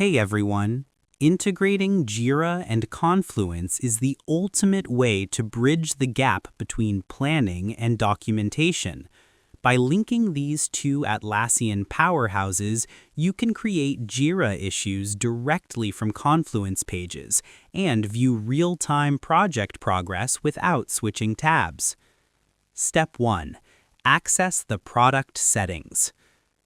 Hey everyone! Integrating Jira and Confluence is the ultimate way to bridge the gap between planning and documentation. By linking these two Atlassian powerhouses, you can create Jira issues directly from Confluence pages and view real-time project progress without switching tabs. Step 1. Access the product settings.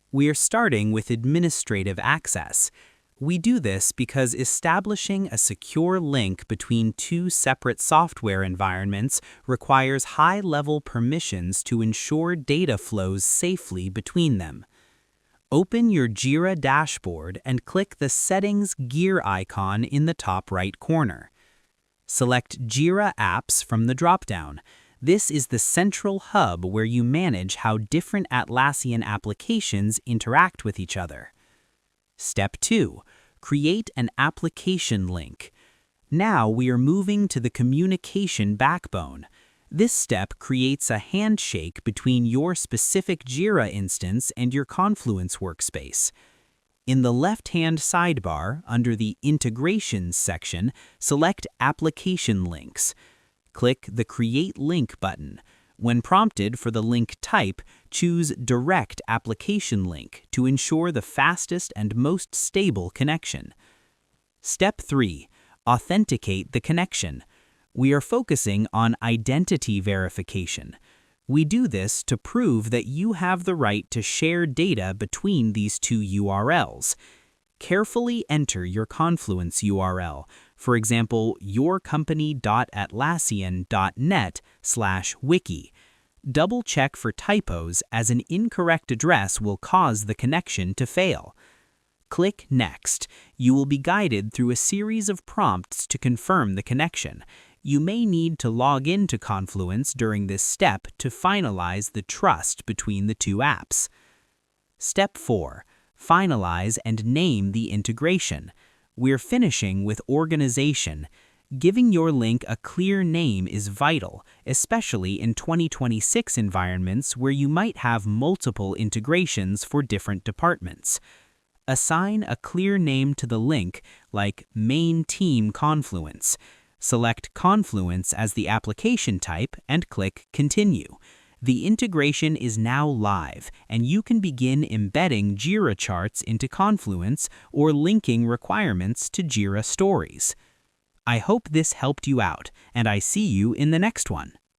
We are starting with administrative access. We do this because establishing a secure link between two separate software environments requires high-level permissions to ensure data flows safely between them. Open your Jira dashboard and click the Settings gear icon in the top right corner. Select Jira Apps from the dropdown. This is the central hub where you manage how different Atlassian applications interact with each other. Step 2. Create an application link. Now we are moving to the communication backbone. This step creates a handshake between your specific Jira instance and your Confluence workspace. In the left-hand sidebar, under the Integrations section, select Application Links. Click the Create Link button. When prompted for the link type, choose Direct Application Link to ensure the fastest and most stable connection. Step 3. Authenticate the connection. We are focusing on identity verification. We do this to prove that you have the right to share data between these two URLs. Carefully enter your Confluence URL, for example, yourcompany.atlassian.net/wiki. Double-check for typos, as an incorrect address will cause the connection to fail. Click Next. You will be guided through a series of prompts to confirm the connection. You may need to log into Confluence during this step to finalize the trust between the two apps. Step 4. Finalize and name the integration. We're finishing with organization. Giving your link a clear name is vital, especially in 2026 environments where you might have multiple integrations for different departments. Assign a clear name to the link, like Main Team Confluence. Select Confluence as the application type and click Continue. The integration is now live, and you can begin embedding Jira charts into Confluence or linking requirements to Jira stories. I hope this helped you out, and I see you in the next one.